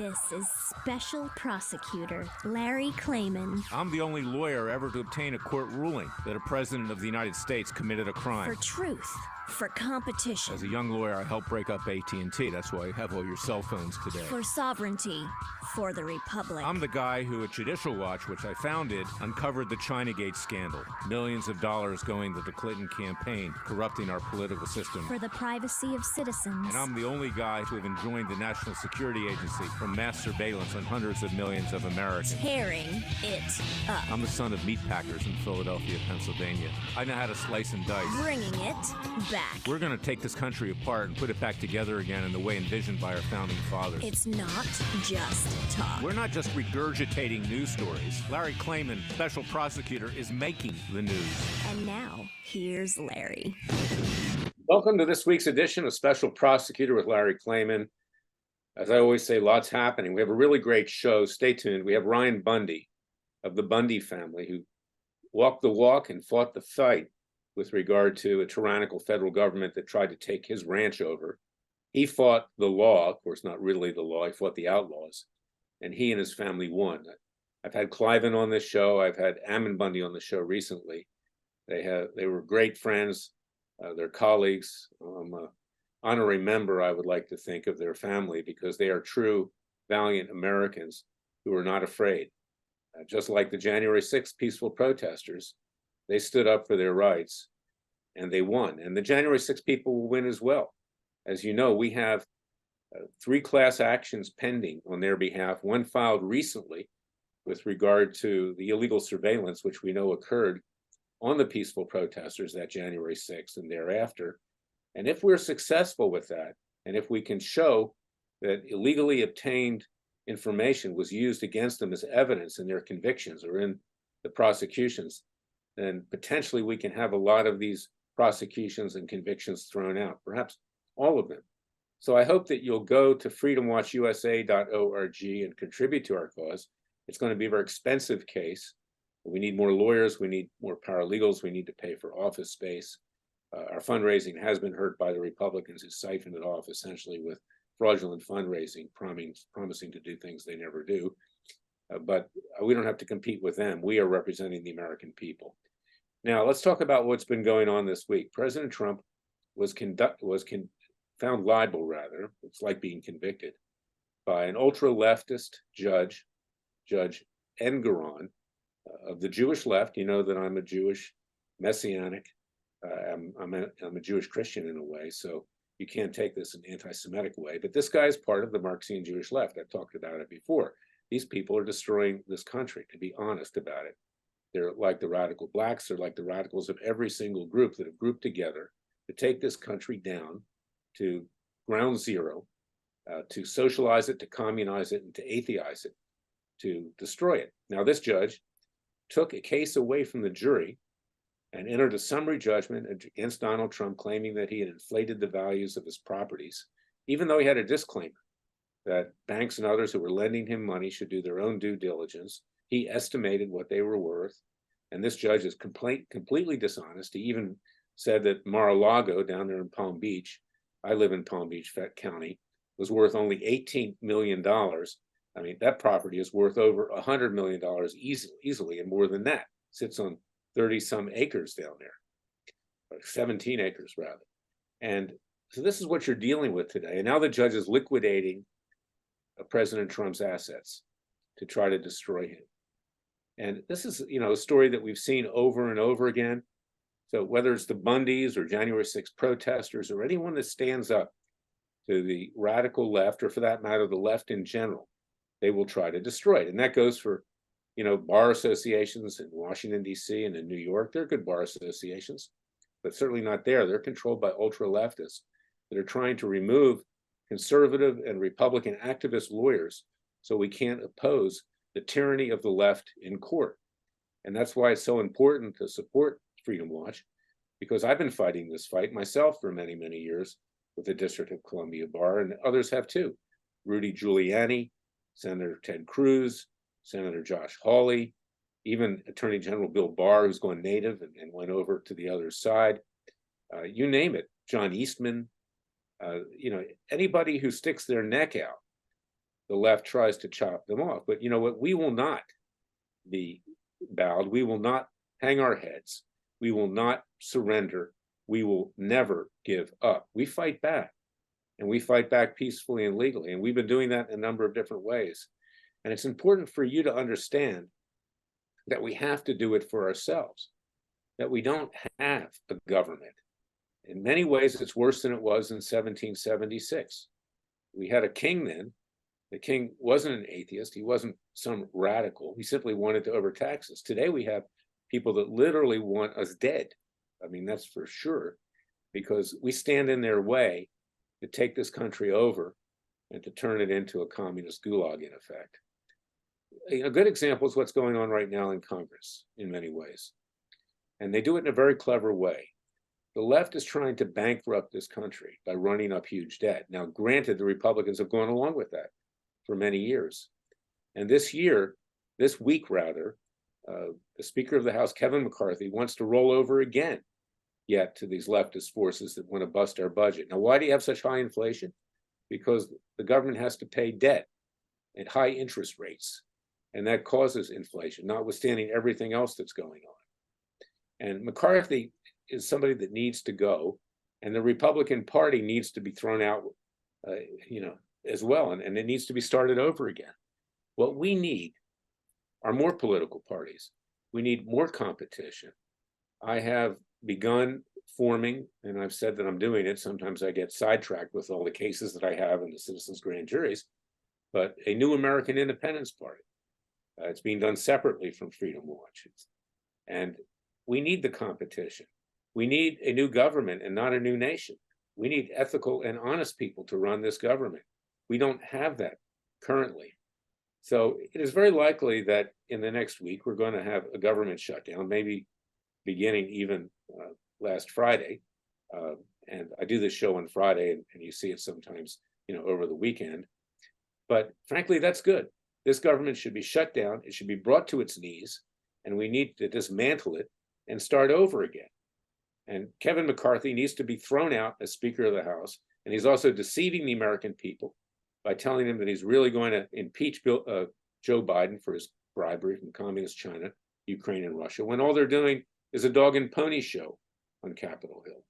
This is Special Prosecutor Larry Klayman. I'm the only lawyer ever to obtain a court ruling that a president of the United States committed a crime. For truth, for competition. As a young lawyer, I helped break up AT&T. That's why you have all your cell phones today. For sovereignty, for the Republic. I'm the guy who, at Judicial Watch, which I founded, uncovered the Chinagate scandal. Millions of dollars going to the Clinton campaign, corrupting our political system. For the privacy of citizens. And I'm the only guy to have enjoined the National Security Agency from mass surveillance on hundreds of millions of Americans. Tearing it up. I'm the son of meatpackers in Philadelphia, Pennsylvania. I know how to slice and dice. Bringing it back. We're going to take this country apart and put it back together again in the way envisioned by our founding fathers. It's not just talk. We're not just regurgitating news stories. Larry Klayman, special prosecutor, is making the news. And now, here's Larry. Welcome to this week's edition of Special Prosecutor with Larry Klayman. As I always say, lots happening. We have a really great show. Stay tuned. We have Ryan Bundy of the Bundy family, who walked the walk and fought the fight with regard to a tyrannical federal government that tried to take his ranch over. He fought the law, of course, not really the law. He fought the outlaws, and he and his family won. I've had Cliven on this show. I've had Ammon Bundy on the show recently. They were great friends. They're colleagues. I'm an honorary member, I would like to think, of their family, because they are true, valiant Americans who are not afraid. Just like the January 6th peaceful protesters, they stood up for their rights and they won. And the January 6th people will win as well. As you know, we have 3 class actions pending on their behalf, one filed recently with regard to the illegal surveillance, which we know occurred on the peaceful protesters that January 6th and thereafter. And if we're successful with that, and if we can show that illegally obtained information was used against them as evidence in their convictions or in the prosecutions, then potentially we can have a lot of these prosecutions and convictions thrown out, perhaps all of them. So I hope that you'll go to freedomwatchusa.org and contribute to our cause. It's going to be a very expensive case. We need more lawyers, we need more paralegals, we need to pay for office space. Our fundraising has been hurt by the Republicans who siphoned it off essentially with fraudulent fundraising, promising to do things they never do. But we don't have to compete with them. We are representing the American people. Now, let's talk about what's been going on this week. President Trump was found liable, rather, it's like being convicted, by an ultra-leftist judge, Judge Engoron, of the Jewish left. You know that I'm a Jewish messianic. I'm a Jewish Christian in a way, so you can't take this in an anti-Semitic way. But this guy is part of the Marxian Jewish left. I've talked about it before. These people are destroying this country, to be honest about it. They're like the radical blacks. They're like the radicals of every single group that have grouped together to take this country down to ground zero, to socialize it, to communize it, and to atheize it, to destroy it. Now, this judge took a case away from the jury and entered a summary judgment against Donald Trump, claiming that he had inflated the values of his properties, even though he had a disclaimer that banks and others who were lending him money should do their own due diligence. He estimated what they were worth, and this judge is completely dishonest. He even said that Mar-a-Lago down there in Palm Beach, I live in Palm Beach County, was worth only $18 million. I mean, that property is worth over $100 million easily, and more than that. Sits on 30-some acres down there, or 17 acres rather. And so this is what you're dealing with today. And now the judge is liquidating President Trump's assets to try to destroy him. And this is, a story that we've seen over and over again. So whether it's the Bundys or January 6th protesters or anyone that stands up to the radical left, or for that matter, the left in general, they will try to destroy it. And that goes for, bar associations in Washington, D.C. and in New York. They're good bar associations, but certainly not there. They're controlled by ultra-leftists that are trying to remove conservative and Republican activist lawyers so we can't oppose the tyranny of the left in court. And that's why it's so important to support Freedom Watch, because I've been fighting this fight myself for many, many years with the District of Columbia Bar, and others have too. Rudy Giuliani, Senator Ted Cruz, Senator Josh Hawley, even Attorney General Bill Barr, who's gone native and went over to the other side. You name it, John Eastman, anybody who sticks their neck out the left tries to chop them off. But you know what? We will not be bowed. We will not hang our heads. We will not surrender. We will never give up. We fight back, and we fight back peacefully and legally. And we've been doing that in a number of different ways. And it's important for you to understand that we have to do it for ourselves, that we don't have a government. In many ways, it's worse than it was in 1776. We had a king then. The king wasn't an atheist. He wasn't some radical. He simply wanted to overtax us. Today, we have people that literally want us dead. I mean, that's for sure, because we stand in their way to take this country over and to turn it into a communist gulag, in effect. A good example is what's going on right now in Congress in many ways. And they do it in a very clever way. The left is trying to bankrupt this country by running up huge debt. Now, granted, the Republicans have gone along with that for many years. And this week, the Speaker of the House, Kevin McCarthy, wants to roll over again, yet to these leftist forces that want to bust our budget. Now, why do you have such high inflation? Because the government has to pay debt at high interest rates, and that causes inflation, notwithstanding everything else that's going on. And McCarthy is somebody that needs to go, and the Republican Party needs to be thrown out, as well, and it needs to be started over again. What we need are more political parties. We need more competition. I have begun forming, and I've said that I'm doing it. Sometimes I get sidetracked with all the cases that I have in the citizens' grand juries, but a new American Independence Party. It's being done separately from Freedom Watch. And we need the competition. We need a new government and not a new nation. We need ethical and honest people to run this government. We don't have that currently. So it is very likely that in the next week, we're going to have a government shutdown, maybe beginning even last Friday. And I do this show on Friday, and you see it sometimes, over the weekend. But frankly, that's good. This government should be shut down. It should be brought to its knees, and we need to dismantle it and start over again. And Kevin McCarthy needs to be thrown out as Speaker of the House. And he's also deceiving the American people by telling them that he's really going to impeach Joe Biden for his bribery from communist China, Ukraine, and Russia, when all they're doing is a dog and pony show on Capitol Hill.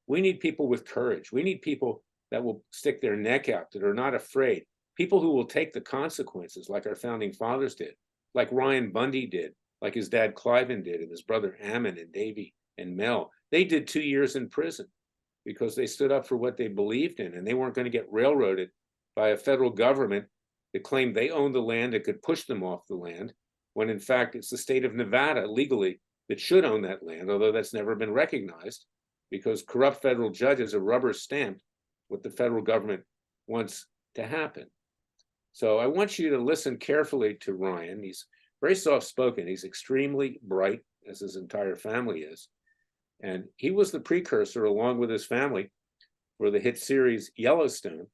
We need people with courage. We need people that will stick their neck out, that are not afraid. People who will take the consequences like our founding fathers did, like Ryan Bundy did, like his dad Cliven did, and his brother Ammon and Davy and Mel. They did 2 years in prison because they stood up for what they believed in, and they weren't going to get railroaded by a federal government that claimed they owned the land and could push them off the land, when in fact it's the state of Nevada legally that should own that land, although that's never been recognized because corrupt federal judges have rubber stamped what the federal government wants to happen. So I want you to listen carefully to Ryan. He's very soft-spoken. He's extremely bright, as his entire family is. And he was the precursor, along with his family, for the hit series Yellowstone,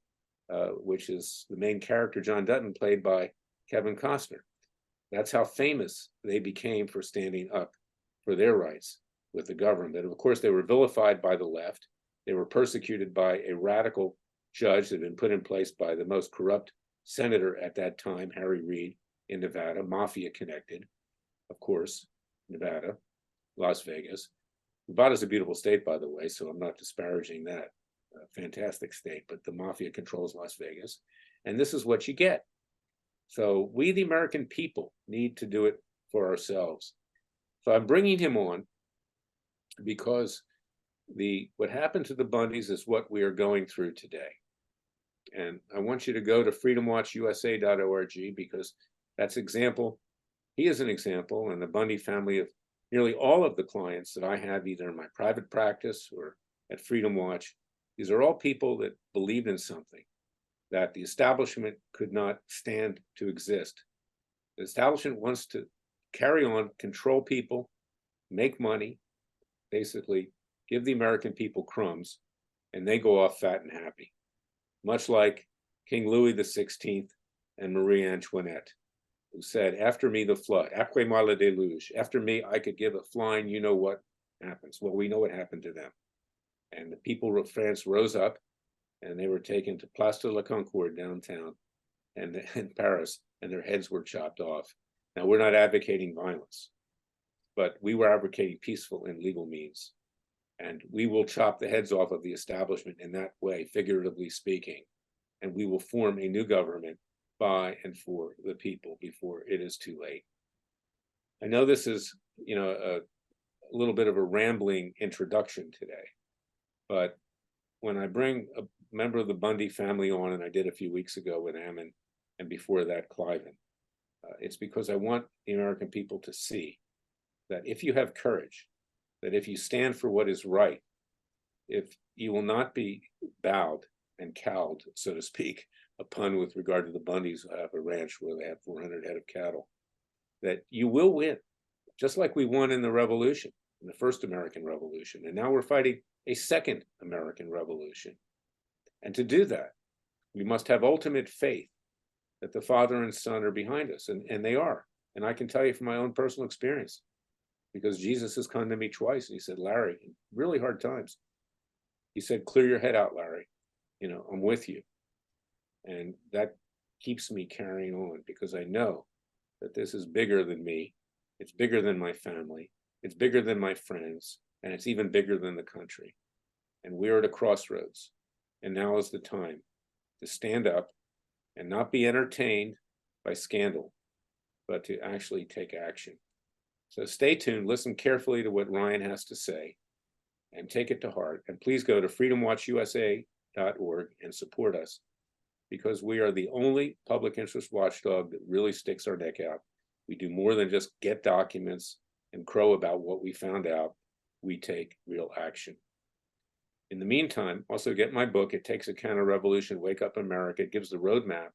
which is the main character, John Dutton, played by Kevin Costner. That's how famous they became for standing up for their rights with the government. Of course, they were vilified by the left. They were persecuted by a radical judge that had been put in place by the most corrupt senator at that time, Harry Reid, in Nevada, mafia connected, of course, Nevada, Las Vegas. Nevada's a beautiful state, by the way, so I'm not disparaging that. Fantastic state, but the mafia controls Las Vegas. And this is what you get. So we, the American people, need to do it for ourselves. So I'm bringing him on because what happened to the Bundys is what we are going through today. And I want you to go to freedomwatchusa.org because that's example. He is an example, and the Bundy family of nearly all of the clients that I have, either in my private practice or at Freedom Watch, these are all people that believed in something, that the establishment could not stand to exist. The establishment wants to carry on, control people, make money, basically give the American people crumbs, and they go off fat and happy. Much like King Louis XVI and Marie Antoinette, who said, after me the flood, après moi le déluge, after me I could give a flying you know what happens. Well, we know what happened to them. And the people of France rose up, and they were taken to Place de la Concorde downtown, and in Paris, and their heads were chopped off. Now, we're not advocating violence, but we were advocating peaceful and legal means. And we will chop the heads off of the establishment in that way, figuratively speaking. And we will form a new government by and for the people before it is too late. I know this is, a little bit of a rambling introduction today, but when I bring a member of the Bundy family on, and I did a few weeks ago with Ammon, and before that, Cliven, it's because I want the American people to see that if you have courage, that if you stand for what is right, if you will not be bowed and cowed, so to speak, upon with regard to the Bundys who have a ranch where they have 400 head of cattle, that you will win, just like we won in the Revolution, in the first American Revolution. And now we're fighting a second American Revolution. And to do that, we must have ultimate faith that the Father and Son are behind us, and they are. And I can tell you from my own personal experience, because Jesus has come to me twice, and he said, Larry, in really hard times, he said, clear your head out, Larry. I'm with you. And that keeps me carrying on, because I know that this is bigger than me. It's bigger than my family. It's bigger than my friends. And it's even bigger than the country. And we're at a crossroads. And now is the time to stand up and not be entertained by scandal, but to actually take action. So stay tuned, listen carefully to what Ryan has to say, and take it to heart. And please go to freedomwatchusa.org and support us, because we are the only public interest watchdog that really sticks our neck out. We do more than just get documents and crow about what we found out. We take real action. In the meantime, also get my book, It Takes a Counter-Revolution, Wake Up America. It gives the roadmap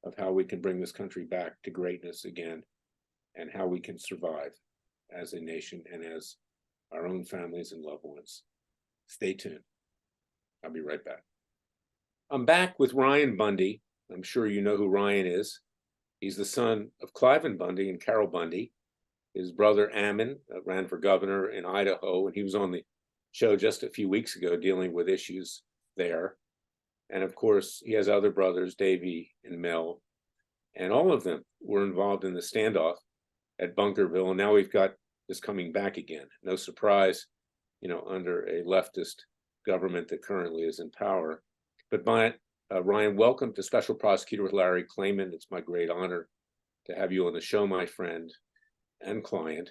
of how we can bring this country back to greatness again, and how we can survive as a nation and as our own families and loved ones. Stay tuned. I'll be right back. I'm back with Ryan Bundy. I'm sure you know who Ryan is. He's the son of Cliven Bundy and Carol Bundy. His brother Ammon ran for governor in Idaho, and he was on the show just a few weeks ago dealing with issues there. And of course, he has other brothers, Davey and Mel, and all of them were involved in the standoff at Bunkerville. And now we've got this coming back again. No surprise, under a leftist government that currently is in power. But Ryan, welcome to Special Prosecutor with Larry Klayman. It's my great honor to have you on the show, my friend and client.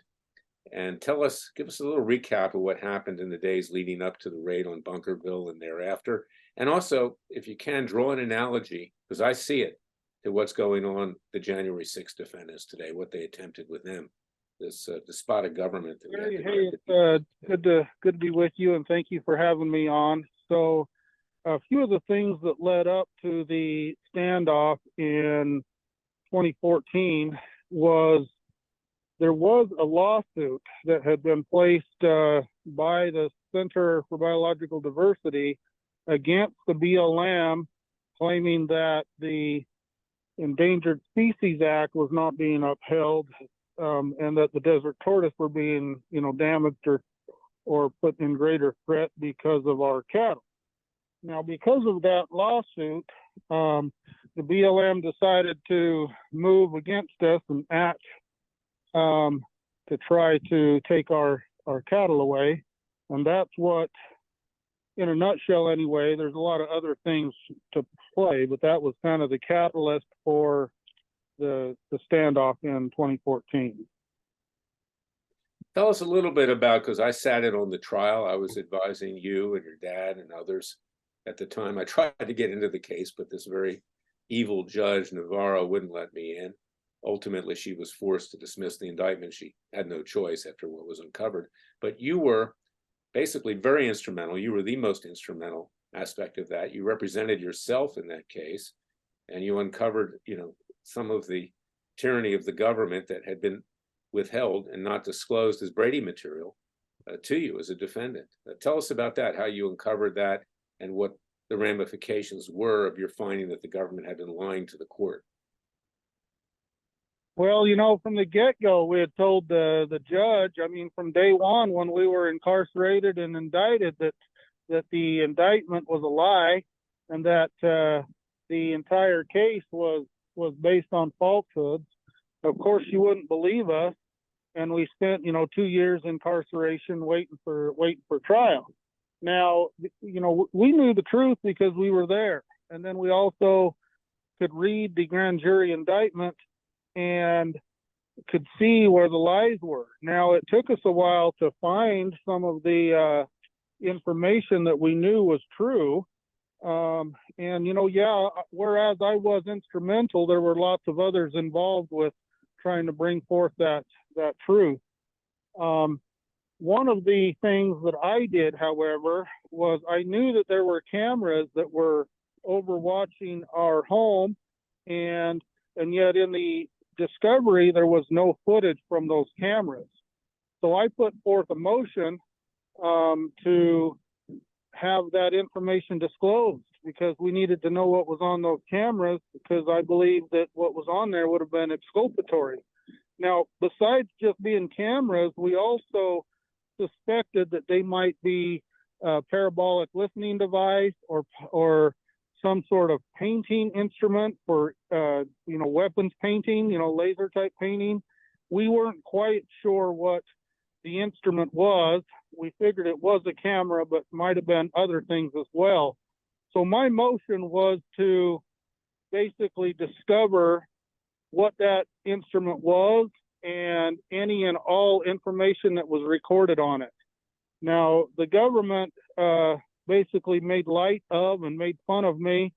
And give us a little recap of what happened in the days leading up to the raid on Bunkerville and thereafter. And also, if you can, draw an analogy, because I see it, to what's going on the January 6th defendants today, what they attempted with them, this despotic government. Hey, it's good to be with you, and thank you for having me on. So a few of the things that led up to the standoff in 2014 was there was a lawsuit that had been placed by the Center for Biological Diversity against the BLM, claiming that the Endangered Species Act was not being upheld, and that the desert tortoise were being, damaged or put in greater threat because of our cattle. Now, because of that lawsuit, the BLM decided to move against us and act to try to take our cattle away. And that's what, in a nutshell anyway, there's a lot of other things to play, but that was kind of the catalyst for the standoff in 2014. Tell us a little bit about, because I sat in on the trial. I was advising you and your dad and others at the time. I tried to get into the case, but this very evil judge, Navarro, wouldn't let me in. Ultimately, she was forced to dismiss the indictment. She had no choice after what was uncovered. But you were basically very instrumental. You were the most instrumental aspect of that. You represented yourself in that case, and you uncovered, some of the tyranny of the government that had been withheld and not disclosed as Brady material to you as a defendant. Tell us about that, how you uncovered that, and what the ramifications were of your finding that the government had been lying to the court. Well, from the get-go, we had told the judge, from day one when we were incarcerated and indicted, that the indictment was a lie, and that the entire case was was based on falsehoods. Of course, you wouldn't believe us, and we spent 2 years incarceration waiting for trial. Now, we knew the truth because we were there, and then we also could read the grand jury indictment and could see where the lies were. Now, it took us a while to find some of the information that we knew was true. Whereas I was instrumental, there were lots of others involved with trying to bring forth that truth. One of the things that I did, however, was I knew that there were cameras that were overwatching our home, and yet in the discovery there was no footage from those cameras. So I put forth a motion to have that information disclosed, because we needed to know what was on those cameras, because I believe that what was on there would have been exculpatory. Now, besides just being cameras, we also suspected that they might be a parabolic listening device or some sort of painting instrument for weapons painting, laser type painting. We weren't quite sure what the instrument was. We figured it was a camera, but might have been other things as well. So my motion was to basically discover what that instrument was and any and all information that was recorded on it. Now, the government basically made light of and made fun of me,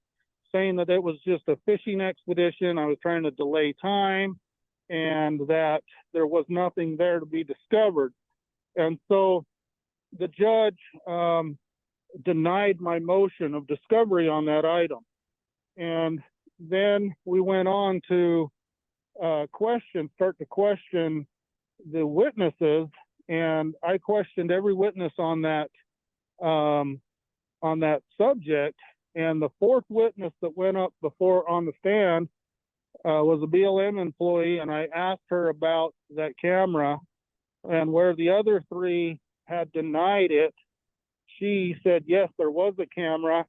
saying that it was just a fishing expedition. I was trying to delay time and that there was nothing there to be discovered. And so the judge denied my motion of discovery on that item. And then we went on to start to question the witnesses, and I questioned every witness on that subject. And the fourth witness that went up before on the stand was a BLM employee, and I asked her about that camera, and where the other three had denied it, she said yes, there was a camera,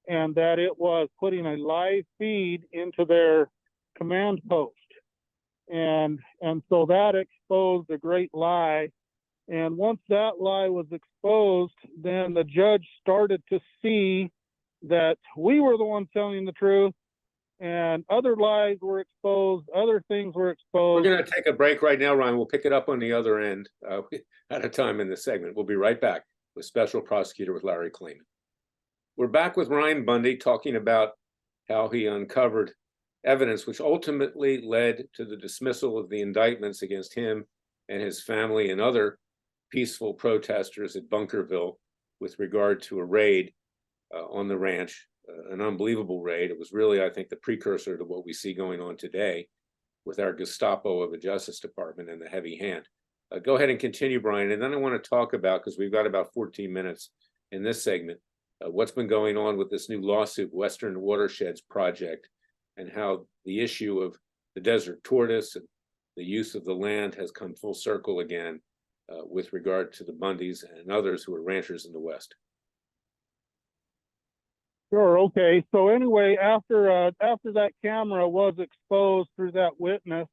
and that it was putting a live feed into their command post. And so that exposed a great lie. And once that lie was exposed, then the judge started to see that we were the ones telling the truth, and other lies were exposed, other things were exposed. We're going to take a break right now, Ryan. We'll pick it up on the other end at a time in this segment. We'll be right back with Special Prosecutor with Larry Klayman. We're back with Ryan Bundy talking about how he uncovered evidence which ultimately led to the dismissal of the indictments against him and his family and other peaceful protesters at Bunkerville with regard to a raid on the ranch, an unbelievable raid. It was really, I think, the precursor to what we see going on today with our Gestapo of the Justice Department and the heavy hand. Go ahead and continue, Brian. And then I want to talk about, because we've got about 14 minutes in this segment, what's been going on with this new lawsuit, Western Watersheds Project, and how the issue of the desert tortoise and the use of the land has come full circle again with regard to the Bundys and others who are ranchers in the West. Sure. Okay. So anyway, after that camera was exposed through that witness,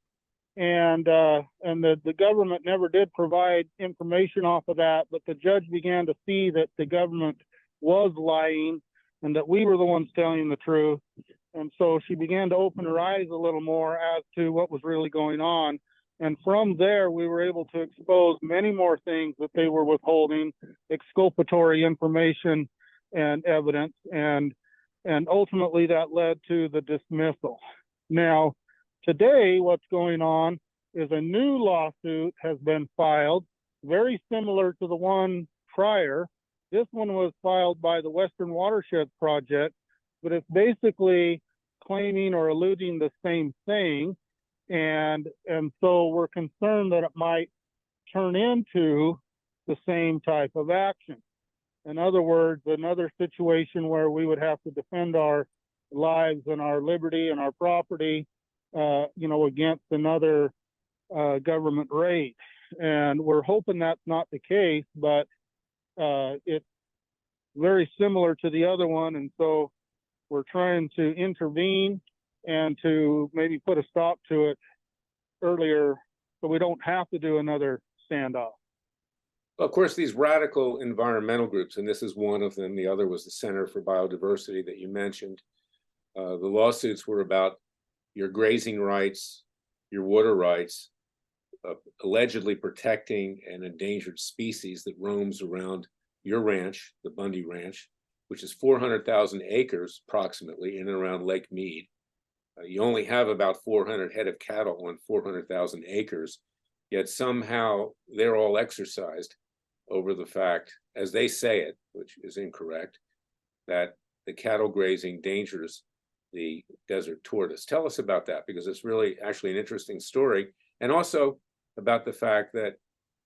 and the government never did provide information off of that, but the judge began to see that the government was lying and that we were the ones telling the truth. And so she began to open her eyes a little more as to what was really going on. And from there, we were able to expose many more things that they were withholding, exculpatory information and evidence. And ultimately that led to the dismissal. Now, today, what's going on is a new lawsuit has been filed, very similar to the one prior. This one was filed by the Western Watersheds Project, but it's basically claiming or alluding the same thing. And so we're concerned that it might turn into the same type of action. In other words, another situation where we would have to defend our lives and our liberty and our property, against another government raid. And we're hoping that's not the case, but it's very similar to the other one. And so we're trying to intervene and to maybe put a stop to it earlier so we don't have to do another standoff. Of course, these radical environmental groups, and this is one of them, the other was the Center for Biodiversity that you mentioned. The lawsuits were about your grazing rights, your water rights, allegedly protecting an endangered species that roams around your ranch, the Bundy Ranch, which is 400,000 acres approximately in and around Lake Mead. You only have about 400 head of cattle on 400,000 acres, yet somehow they're all exercised over the fact, as they say it, which is incorrect, that the cattle grazing endangers the desert tortoise. Tell us about that, because it's really actually an interesting story, and also about the fact that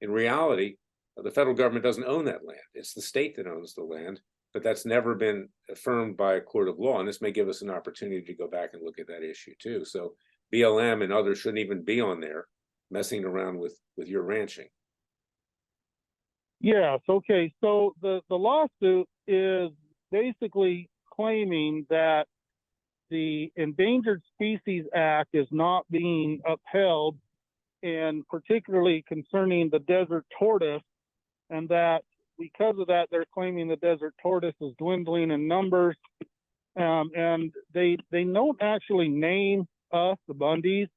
in reality, the federal government doesn't own that land. It's the state that owns the land, but that's never been affirmed by a court of law, and this may give us an opportunity to go back and look at that issue too. So BLM and others shouldn't even be on there messing around with your ranching. Yes, okay. So the lawsuit is basically claiming that the Endangered Species Act is not being upheld, and particularly concerning the desert tortoise, and that because of that, they're claiming the desert tortoise is dwindling in numbers. And they don't actually name us, the Bundys,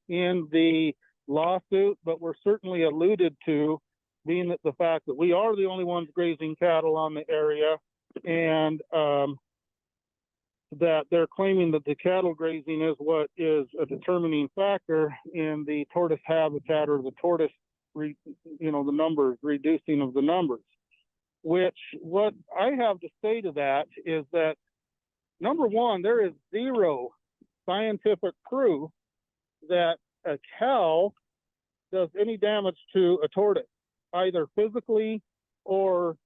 in the lawsuit, but we're certainly alluded to, being that the fact that we are the only ones grazing cattle on the area, and that they're claiming that the cattle grazing is what is a determining factor in the tortoise habitat, or the tortoise, the numbers, reducing of the numbers. Which, what I have to say to that is that, number one, there is zero scientific proof that a cow does any damage to a tortoise, either physically or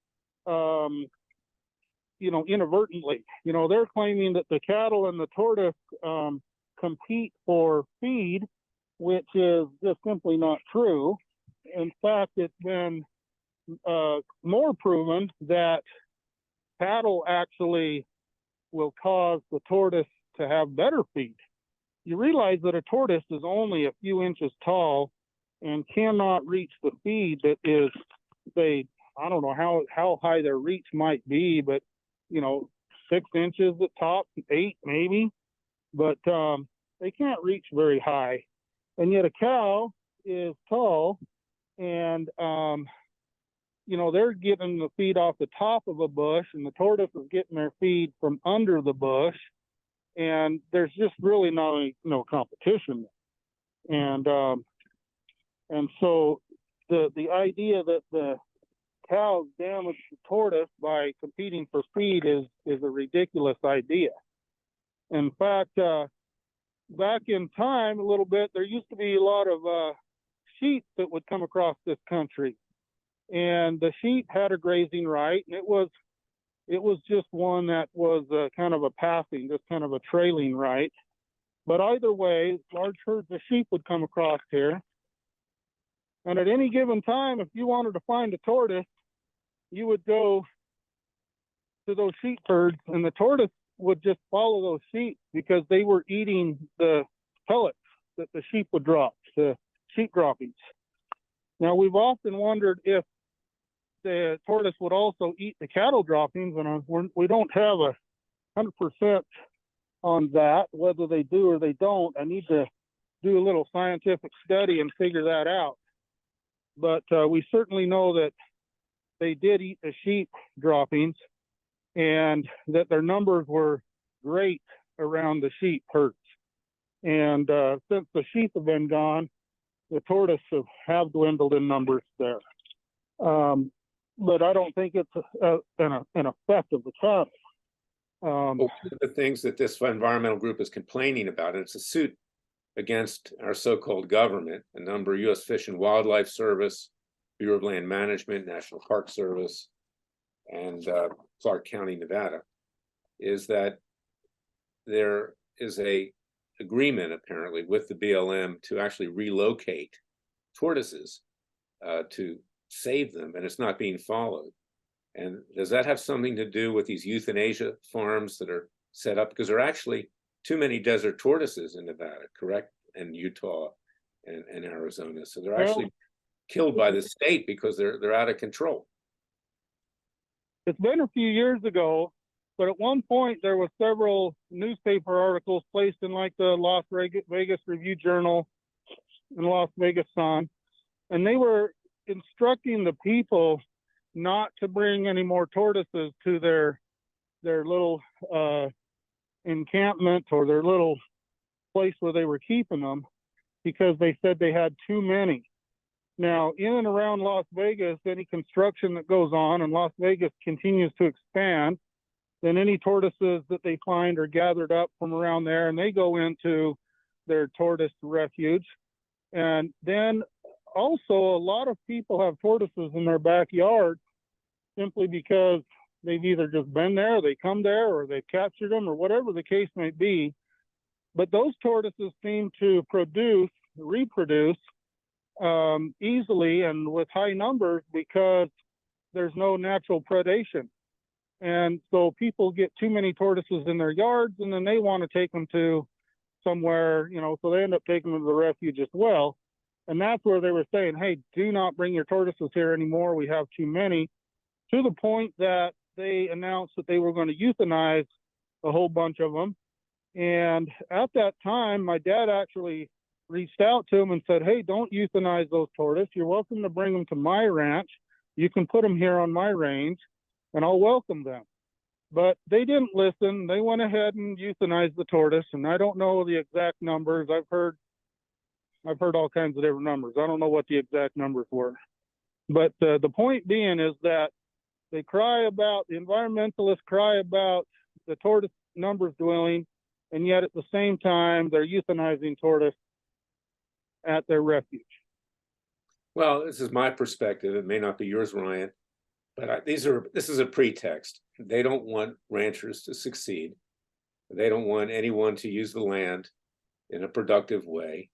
inadvertently. They're claiming that the cattle and the tortoise compete for feed, which is just simply not true. In fact, it's been more proven that cattle actually will cause the tortoise to have better feed. You realize that a tortoise is only a few inches tall and cannot reach the feed that is, say, I don't know how high their reach might be, but 6 inches at top, 8 maybe, but they can't reach very high. And yet a cow is tall, and they're getting the feed off the top of a bush, and the tortoise is getting their feed from under the bush, and there's just really no competition. And so the idea that the cows damage the tortoise by competing for feed is a ridiculous idea. In fact, back in time a little bit, there used to be a lot of sheep that would come across this country, and the sheep had a grazing right, and it was just one that was kind of a passing, just kind of a trailing right. But either way, large herds of sheep would come across here, and at any given time, if you wanted to find a tortoise, you would go to those sheep herds, and the tortoise would just follow those sheep because they were eating the pellets that the sheep would drop, the sheep droppings. Now, we've often wondered if the tortoise would also eat the cattle droppings, and we don't have 100% on that, whether they do or they don't. I need to do a little scientific study and figure that out. But we certainly know that they did eat the sheep droppings, and that their numbers were great around the sheep herds. And since the sheep have been gone, the tortoise have dwindled in numbers there. But I don't think it's an effect of the cattle. One of the things that this environmental group is complaining about, and it's a suit against our so-called government, a number of U.S. Fish and Wildlife Service, Bureau of Land Management, National Park Service, and Clark County, Nevada, is that there is a agreement apparently with the BLM to actually relocate tortoises to save them, and it's not being followed. And does that have something to do with these euthanasia farms that are set up? Because they're actually too many desert tortoises in Nevada, correct? And Utah and Arizona. So they're actually killed by the state because they're out of control. It's been a few years ago, but at one point there was several newspaper articles placed in like the Las Vegas Review Journal and Las Vegas Sun, and they were instructing the people not to bring any more tortoises to their little encampment or their little place where they were keeping them, because they said they had too many. Now, in and around Las Vegas, any construction that goes on and Las Vegas continues to expand, then any tortoises that they find are gathered up from around there and they go into their tortoise refuge. And then also a lot of people have tortoises in their backyard simply because they've either just been there, or they come there, or they've captured them, or whatever the case may be. But those tortoises seem to reproduce easily and with high numbers because there's no natural predation. And so people get too many tortoises in their yards, and then they want to take them to somewhere, so they end up taking them to the refuge as well. And that's where they were saying, hey, do not bring your tortoises here anymore. We have too many, to the point that they announced that they were going to euthanize a whole bunch of them. And at that time, my dad actually reached out to him and said, hey, don't euthanize those tortoises. You're welcome to bring them to my ranch. You can put them here on my range, and I'll welcome them. But they didn't listen. They went ahead and euthanized the tortoise, and I don't know the exact numbers. I've heard all kinds of different numbers. I don't know what the exact numbers were. But the point being is that the environmentalists cry about the tortoise numbers dwindling, and yet at the same time, they're euthanizing tortoise at their refuge. Well, this is my perspective. It may not be yours, Ryan, but this is a pretext. They don't want ranchers to succeed. They don't want anyone to use the land in a productive way.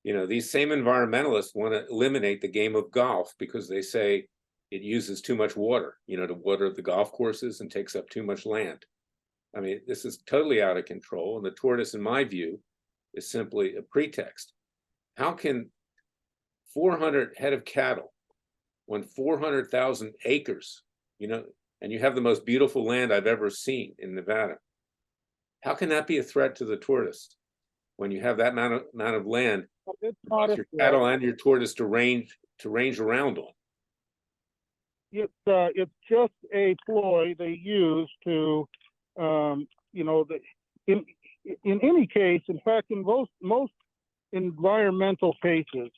These same environmentalists want to eliminate the game of golf because they say it uses too much water, to water the golf courses, and takes up too much land. I mean, this is totally out of control. And the tortoise, in my view, is simply a pretext. How can 400 head of cattle on 400,000 acres, and you have the most beautiful land I've ever seen in Nevada? How can that be a threat to the tortoise when you have that amount of land, your cattle and your tortoise to range around on? It's just a ploy they use to, in any case, in fact, in most environmental cases,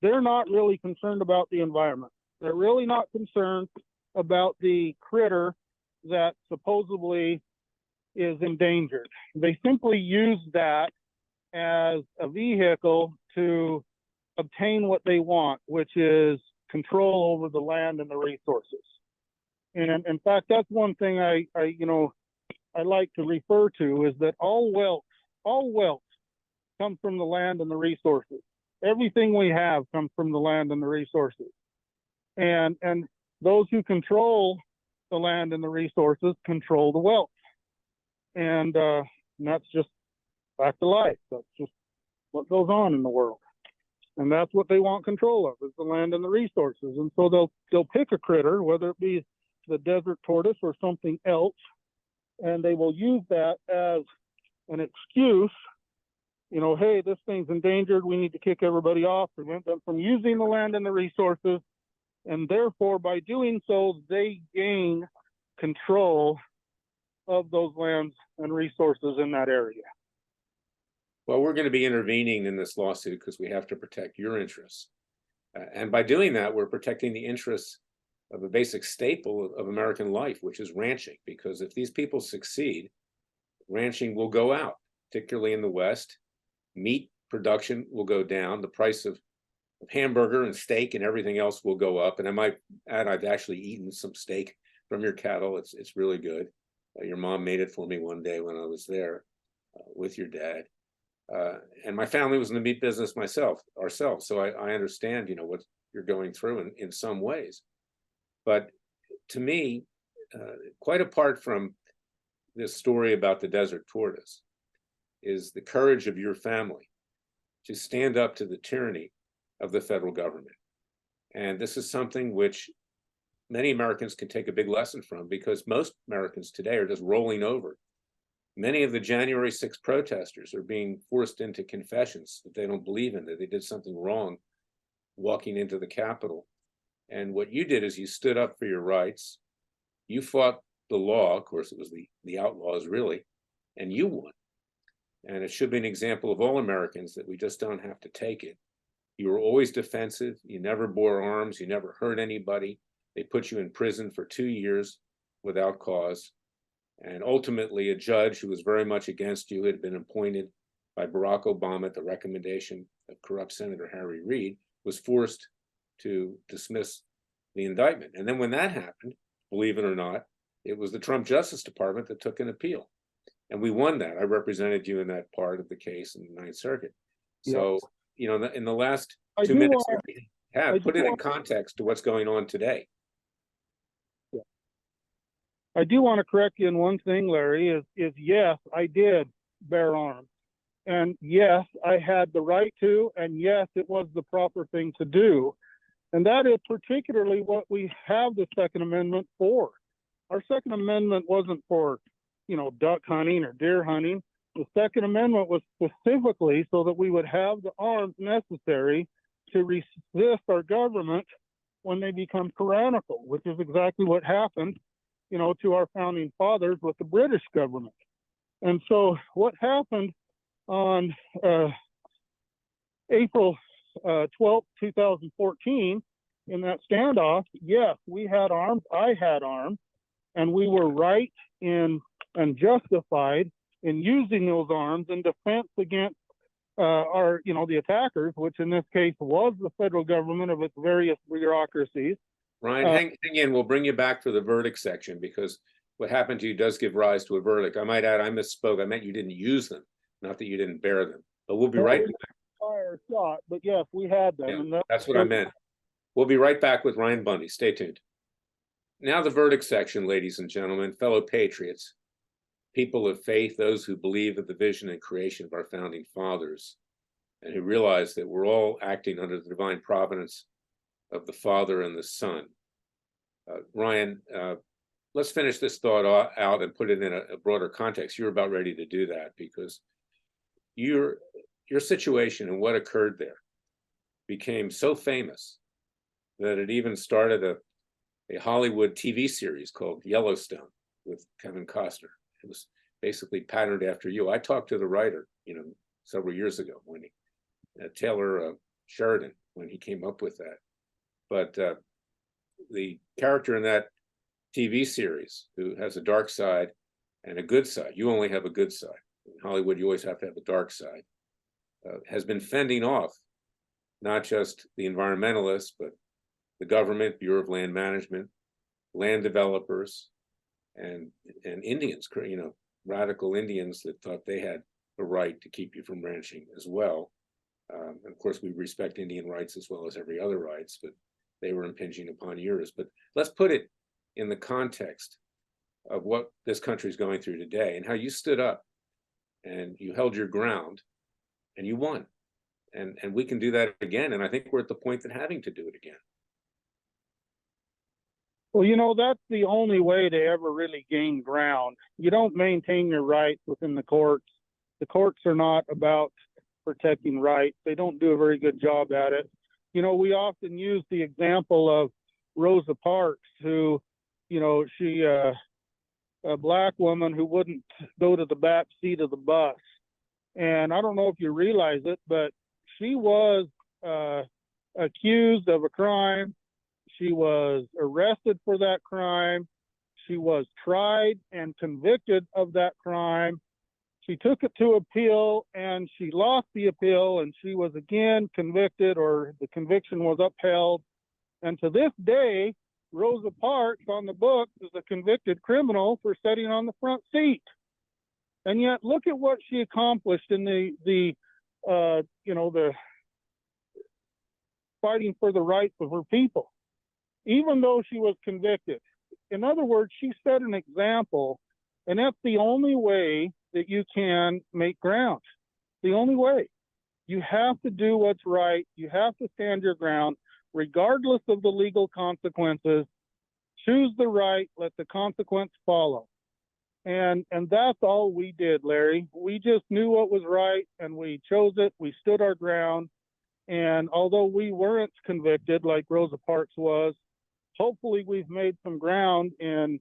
they're not really concerned about the environment. They're really not concerned about the critter that supposedly is endangered. They simply use that as a vehicle to obtain what they want, which is control over the land and the resources. And in fact, that's one thing I like to refer to, is that all wealth comes from the land and the resources. Everything we have comes from the land and the resources. And those who control the land and the resources control the wealth. And that's just fact of life. That's just what goes on in the world. And that's what they want control of, is the land and the resources. And so they'll pick a critter, whether it be the desert tortoise or something else, and they will use that as an excuse. Hey, this thing's endangered. We need to kick everybody off, prevent them from using the land and the resources. And therefore, by doing so, they gain control of those lands and resources in that area. Well, we're going to be intervening in this lawsuit because we have to protect your interests. And by doing that, we're protecting the interests of a basic staple of American life, which is ranching. Because if these people succeed, ranching will go out, particularly in the West. Meat production will go down. The price of hamburger and steak and everything else will go up. And I might add, I've actually eaten some steak from your cattle. It's really good. Your mom made it for me one day when I was there with your dad. And my family was in the meat business ourselves. So I understand, what you're going through in some ways. But to me, quite apart from this story about the desert tortoise, is the courage of your family to stand up to the tyranny of the federal government. And this is something which many Americans can take a big lesson from, because most Americans today are just rolling over. Many of the January 6th protesters are being forced into confessions that they don't believe in, that they did something wrong walking into the Capitol. And what you did is you stood up for your rights. You fought the law. Of course, it was the outlaws, really, and you won. And it should be an example of all Americans that we just don't have to take it. You were always defensive. You never bore arms. You never hurt anybody. They put you in prison for 2 years without cause. And ultimately, a judge who was very much against you, had been appointed by Barack Obama at the recommendation of corrupt Senator Harry Reid, was forced to dismiss the indictment. And then when that happened, believe it or not, it was the Trump Justice Department that took an appeal. And we won that. I represented you in that part of the case in the Ninth Circuit. So, Yes. you know, in the last 2 minutes that we have, put it in context to what's going on today. I do want to correct you in one thing, Larry, is yes, I did bear arms. And yes, I had the right to, and yes, it was the proper thing to do. And that is particularly what we have the Second Amendment for. Our Second Amendment wasn't for, duck hunting or deer hunting. The Second Amendment was specifically so that we would have the arms necessary to resist our government when they become tyrannical, which is exactly what happened, to our founding fathers with the British government. And so what happened on April 12th, 2014, in that standoff, yes, we had arms, I had arms, and we were right in and justified in using those arms in defense against our, the attackers, which in this case was the federal government of its various bureaucracies. Ryan, hang in. We'll bring you back for the verdict section, because what happened to you does give rise to a verdict. I might add, I misspoke. I meant you didn't use them, not that you didn't bear them. But we'll be right back. Fire shot, but yes, we had them. Yeah, and that's what I meant. We'll be right back with Ryan Bundy. Stay tuned. Now the verdict section, ladies and gentlemen, fellow patriots, people of faith, those who believe in the vision and creation of our founding fathers, and who realize that we're all acting under the divine providence of the Father and the Son. Ryan, let's finish this thought out and put it in a broader context. You're about ready to do that, because your situation and what occurred there became so famous that it even started a Hollywood TV series called Yellowstone with Kevin Costner. It was basically patterned after you. I talked to the writer, several years ago, when Taylor Sheridan, when he came up with that. But the character in that TV series, who has a dark side and a good side, you only have a good side. In Hollywood, you always have to have a dark side, has been fending off not just the environmentalists, but the government, Bureau of Land Management, land developers, and Indians, radical Indians that thought they had the right to keep you from ranching as well. And of course, we respect Indian rights as well as every other rights, but they were impinging upon yours. But let's put it in the context of what this country is going through today, and how you stood up and you held your ground and you won. And we can do that again. And I think we're at the point that having to do it again. Well, that's the only way to ever really gain ground. You don't maintain your rights within the courts. The courts are not about protecting rights. They don't do a very good job at it. We often use the example of Rosa Parks, who, she, a black woman who wouldn't go to the back seat of the bus. And I don't know if you realize it, but she was accused of a crime. She was arrested for that crime. She was tried and convicted of that crime. She took it to appeal and she lost the appeal, and she was again convicted, or the conviction was upheld. And to this day, Rosa Parks on the books is a convicted criminal for sitting on the front seat. And yet, look at what she accomplished in the fighting for the rights of her people, even though she was convicted. In other words, she set an example, and that's the only way that you can make ground. The only way. You have to do what's right. You have to stand your ground, regardless of the legal consequences. Choose the right, let the consequence follow. And that's all we did, Larry. We just knew what was right and we chose it. We stood our ground. And although we weren't convicted like Rosa Parks was, hopefully we've made some ground in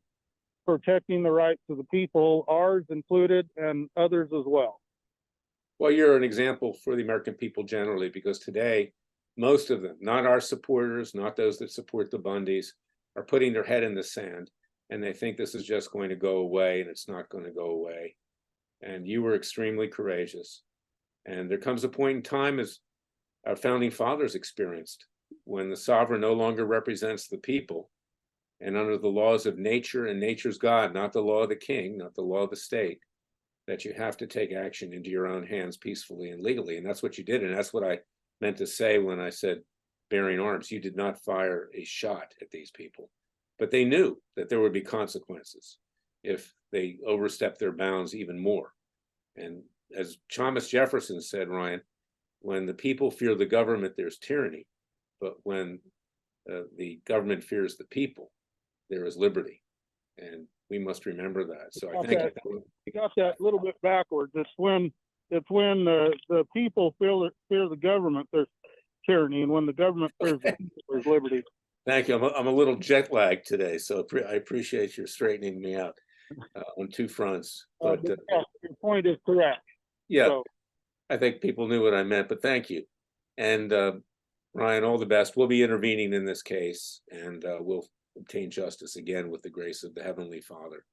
protecting the rights of the people, ours included, and others as well. Well, you're an example for the American people generally, because today, most of them, not our supporters, not those that support the Bundys, are putting their head in the sand, and they think this is just going to go away, and it's not going to go away. And you were extremely courageous. And there comes a point in time, as our founding fathers experienced, when the sovereign no longer represents the people, and under the laws of nature and nature's God, not the law of the king, not the law of the state, that you have to take action into your own hands peacefully and legally. And that's what you did. And that's what I meant to say when I said bearing arms. You did not fire a shot at these people, but they knew that there would be consequences if they overstepped their bounds even more. And as Thomas Jefferson said, Ryan, when the people fear the government, there's tyranny. But when the government fears the people, there is liberty. And we must remember that. So I think you got that a little bit backwards. It's when the people fear the government, there's tyranny, and when the government fears the people, there's liberty. Thank you. I'm a little jet lagged today, so I appreciate your straightening me out on two fronts. But yeah, your point is correct. Yeah, so, I think people knew what I meant, but thank you. And Ryan, all the best. We'll be intervening in this case, and we'll obtain justice again with the grace of the Heavenly Father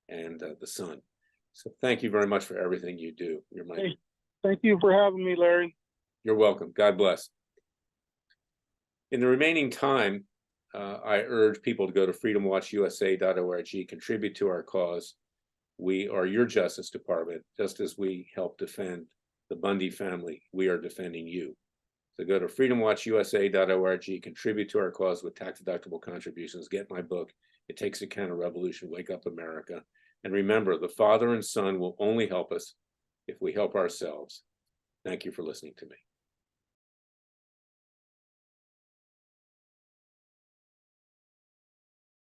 and the Son. So thank you very much for everything you do. You're my... Thank you for having me, Larry. You're welcome. God bless. In the remaining time, I urge people to go to freedomwatchusa.org, contribute to our cause. We are your Justice Department. Just as we help defend the Bundy family, we are defending you. So go to freedomwatchusa.org, contribute to our cause with tax-deductible contributions, get my book, It Takes a Counter-Revolution, Wake Up America. And remember, the Father and Son will only help us if we help ourselves. Thank you for listening to me.